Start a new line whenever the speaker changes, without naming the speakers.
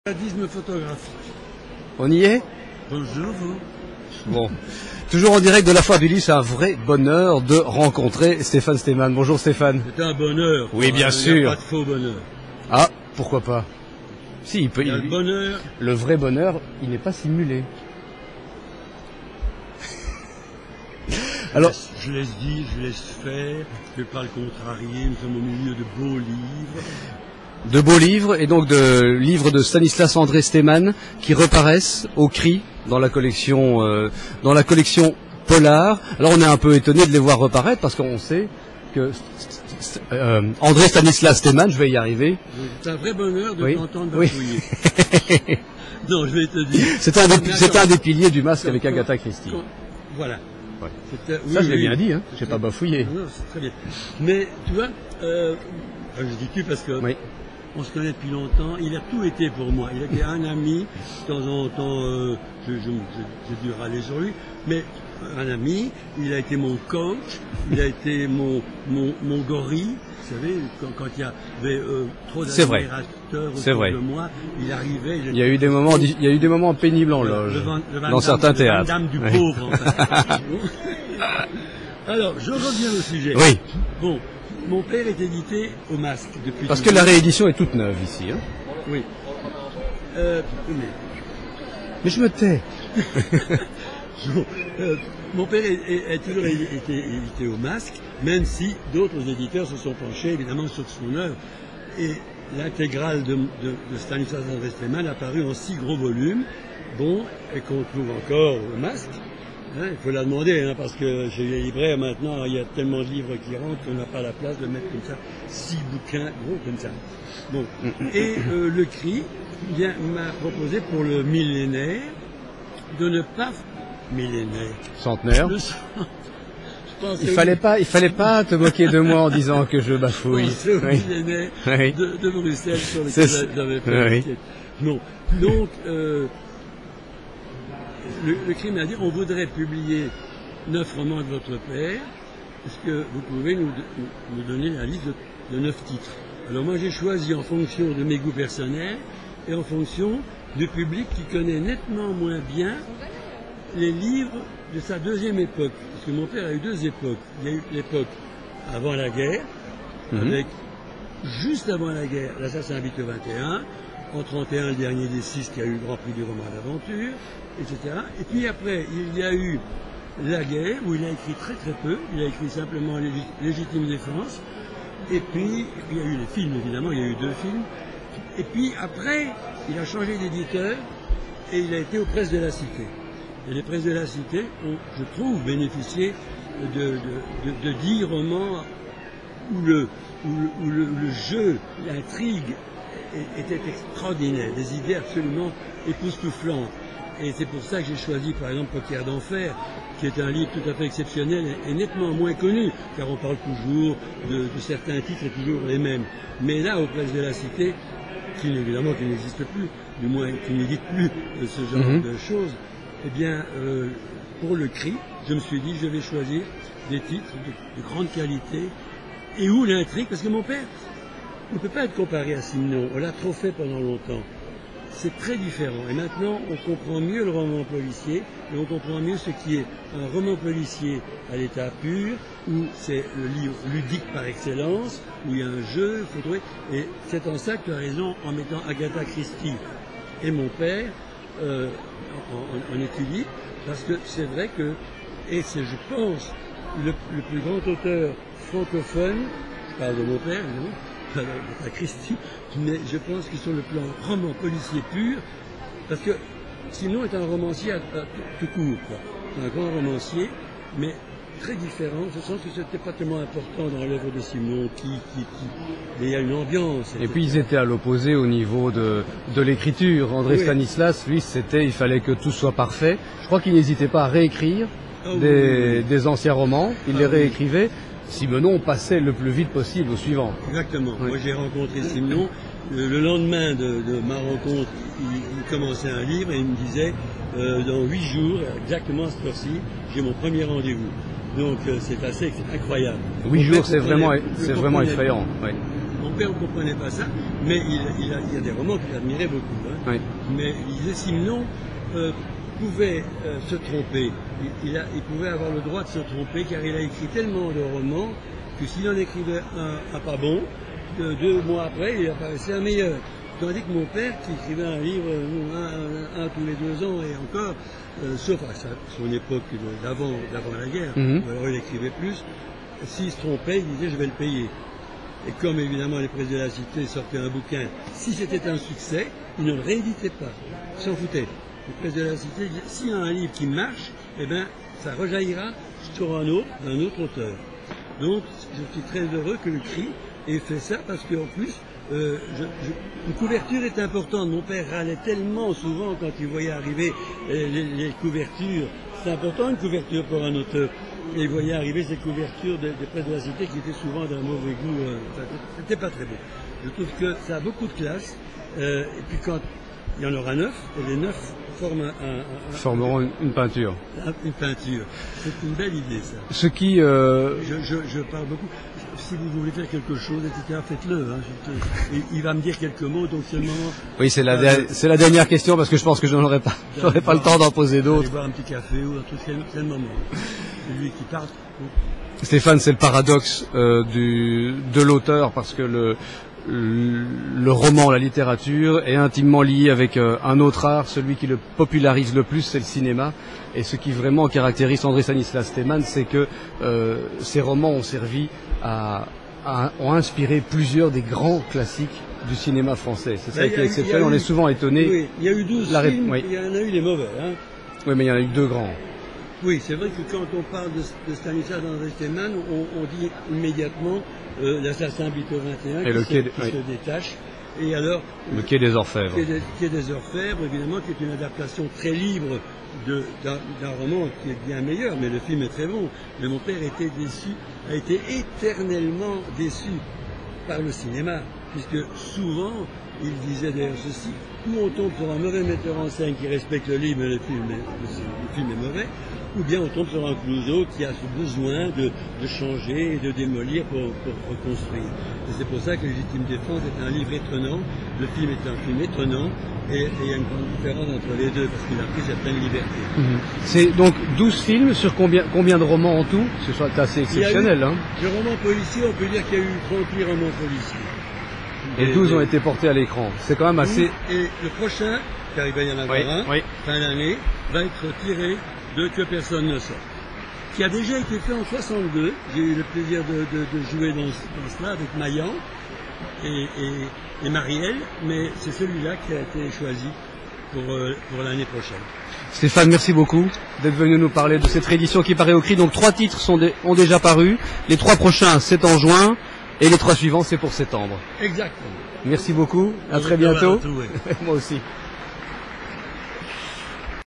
Journalisme photographique.
On y est?
Bonjour vous.
Bon. Toujours en direct de la Foire du Livre, c'est un vrai bonheur de rencontrer Stéphane Steymann. Bonjour Stéphane.
C'est un bonheur.
Oui, bien sûr.
Il n'y a pas de faux bonheur.
Ah, pourquoi pas? Si, il peut.
Il y a le bonheur.
Le vrai bonheur, il n'est pas simulé. Alors,
Je laisse dire, je laisse faire, je ne vais pas le contrarier, nous sommes au milieu de beaux livres.
de beaux livres, et donc de livres de Stanislas André Steymann qui reparaissent au CRI dans la collection Polar. Alors on est un peu étonné de les voir reparaître parce qu'on sait que André Stanislas Steymann, je vais y arriver.
C'est un vrai bonheur de
Oui.
t'entendre
Oui.
bafouiller. Non, je vais te dire.
C'est un des piliers du masque avec Agatha Christie.
Voilà.
Ouais.
Oui,
Ça, je l'ai
oui.
bien dit, hein. J'ai pas bafouillé.
Non, c'est très bien. Mais tu vois, je dis tu parce que
Oui.
on se connaît depuis longtemps. Il a tout été pour moi. Il a été un ami. De temps en temps, j'ai dû râler sur lui, mais un ami. Il a été mon coach. Il a été mon gorille. Vous savez, quand il y avait trop d'admirateurs autour de moi, il arrivait.
Il y a eu des moments pénibles en loge, dans certains théâtres.
Dame du pauvre, en fait. Alors, je reviens au sujet.
Oui.
Bon, mon père est édité au masque depuis.
Parce que la réédition est toute neuve ici. Hein.
Oui.
Mais je me tais.
Mon père a toujours été édité au masque, même si d'autres éditeurs se sont penchés évidemment sur son œuvre. Et l'intégrale de Stanislas André Steymann a paru en 6 gros volumes, bon, et qu'on trouve encore au masque. Hein, il faut la demander, hein, parce que chez les libraires maintenant, il y a tellement de livres qui rentrent qu'on n'a pas la place de mettre comme ça 6 bouquins gros comme ça. Bon. Et le CRI m'a proposé pour le millénaire de ne pas millénaire.
Centenaire. Il fallait pas te moquer de moi en disant que je bafouille.
C'est au millénaire de Bruxelles sur lequel j'avais fait l'enquête. Non. Donc, le CRI m'a dit on voudrait publier 9 romans de votre père, est-ce que vous pouvez nous donner la liste de 9 titres? Alors moi j'ai choisi en fonction de mes goûts personnels et en fonction du public qui connaît nettement moins bien les livres de sa deuxième époque. Parce que mon père a eu 2 époques. Il y a eu l'époque avant la guerre, avec juste avant la guerre, l'assassin Vito 21, en 31 le dernier des 6 qui a eu le Grand Prix du roman d'aventure, etc. Et puis après, il y a eu la guerre, où il a écrit très très peu, il a écrit simplement Légitime défense, et puis il y a eu les films évidemment, il y a eu 2 films, et puis après, il a changé d'éditeur, et il a été aux Presses de la Cité. Et les Presses de la Cité ont, je trouve, bénéficié de 10 romans où le jeu, l'intrigue était extraordinaire, des idées absolument époustouflantes. Et c'est pour ça que j'ai choisi par exemple Paupières d'enfer, qui est un livre tout à fait exceptionnel et nettement moins connu, car on parle toujours de certains titres et toujours les mêmes. Mais là, aux Presses de la Cité, qui n'existe plus, du moins qui n'édite plus ce genre de choses, eh bien, pour le CRI, je me suis dit, je vais choisir des titres de grande qualité et où l'intrigue, parce que mon père ne peut pas être comparé à Simenon, on l'a trop fait pendant longtemps. C'est très différent. Et maintenant, on comprend mieux le roman policier, et on comprend mieux ce qui est un roman policier à l'état pur, où c'est le livre ludique par excellence, où il y a un jeu, il faut trouver. Et c'est en ça que tu as raison, en mettant Agatha Christie et mon père en équilibre, parce que c'est vrai que, et c'est, je pense, le plus grand auteur francophone, je parle de mon père, évidemment, Agatha Christie, mais je pense que sur le plan roman policier pur, parce que Simenon est un romancier tout court, quoi. C'est un grand romancier, mais très différent, je sens que c'était pas tellement important dans l'œuvre de Simenon, mais il y a une ambiance.
Et puis ils étaient à l'opposé au niveau de l'écriture. André Stanislas, lui, il fallait que tout soit parfait. Je crois qu'il n'hésitait pas à réécrire des anciens romans, il les réécrivait. Simenon passait le plus vite possible au suivant.
Exactement. Oui. Moi j'ai rencontré Simenon. Le lendemain de ma rencontre, il commençait un livre et il me disait dans 8 jours, exactement à cette heure-ci, j'ai mon premier rendez-vous. Donc c'est incroyable.
8 jours, c'est vraiment effrayant. Ouais.
Mon père ne comprenait pas ça, mais il y a des romans qu'il admirait beaucoup. Hein.
Oui.
Mais il disait Simenon pouvait se tromper. Il pouvait avoir le droit de se tromper car il a écrit tellement de romans que s'il en écrivait un pas bon, 2 mois après, il apparaissait un meilleur. Tandis que mon père, qui écrivait un livre un tous les 2 ans et encore, sauf à son époque d'avant la guerre, où alors il écrivait plus, s'il se trompait, il disait je vais le payer. Et comme évidemment les presses de la Cité sortaient un bouquin, si c'était un succès, ils ne le rééditaient pas, ils s'en foutaient. Les presses de la Cité disaient s'il y a un livre qui marche, eh bien ça rejaillira sur un autre, d'un autre auteur. Donc je suis très heureux que le CRI ait fait ça parce qu'en plus, une couverture est importante. Mon père râlait tellement souvent quand il voyait arriver les couvertures. C'est important une couverture pour un auteur. Et il voyait arriver ces couvertures des presses de la Cité qui étaient souvent d'un mauvais goût. C'était pas très beau. Je trouve que ça a beaucoup de classe. Et puis quand il y en aura 9, et les 9
formeront une peinture.
Une peinture. C'est une belle idée, ça.
Ce qui...
Je parle beaucoup. Si vous voulez faire quelque chose, etc., faites-le. Hein. Il va me dire quelques mots, donc c'est le moment...
Oui, c'est la dernière question, parce que je pense que je n'aurai pas le temps d'en poser d'autres.
Aller boire un petit café ou un truc, c'est le moment. C'est lui qui parle.
Stéphane, c'est le paradoxe de l'auteur, parce que le roman, la littérature, est intimement lié avec un autre art, celui qui le popularise le plus, c'est le cinéma. Et ce qui vraiment caractérise André Stanislas Steeman, c'est que ces romans ont servi ont inspiré plusieurs des grands classiques du cinéma français. C'est ça qui est exceptionnel, on est souvent étonné.
Oui, il y a eu 12 films, il y en a eu des mauvais. Hein.
Oui, mais il y en a eu 2 grands.
Oui, c'est vrai que quand on parle de Stanislas André Steeman, on dit immédiatement l'assassin Bito 21 qui se détache. Et alors,
le Quai des Orfèvres.
Quai des Orfèvres, évidemment, qui est une adaptation très libre d'un roman qui est bien meilleur, mais le film est très bon. Mais mon père a été éternellement déçu par le cinéma, puisque souvent, il disait d'ailleurs ceci, ou on tombe sur un mauvais metteur en scène qui respecte le livre, mais le film est mauvais, ou bien on tombe sur un Clouseau qui a ce besoin de changer et de démolir pour reconstruire. Et c'est pour ça que Légitime Défense est un livre étonnant, le film est un film étonnant, et il y a une grande différence entre les deux, parce qu'il a pris certaines libertés.
C'est donc 12 films sur combien de romans en tout? C'est assez exceptionnel.
De romans policiers, on peut dire qu'il y a eu 38 romans policiers.
Et 12 ont été portés à l'écran. C'est quand même assez...
Et le prochain, car il va y en avoir fin d'année, va être tiré de Que personne ne sort, qui a déjà été fait en 62. J'ai eu le plaisir de jouer dans cela avec Maillan et Marielle, mais c'est celui-là qui a été choisi pour l'année prochaine.
Stéphane, merci beaucoup d'être venu nous parler de cette réédition qui paraît au CRI. Donc 3 titres ont déjà paru. Les 3 prochains, c'est en juin. Et les 3 suivants, c'est pour septembre.
Exactement.
Merci beaucoup. À très bientôt. Moi aussi.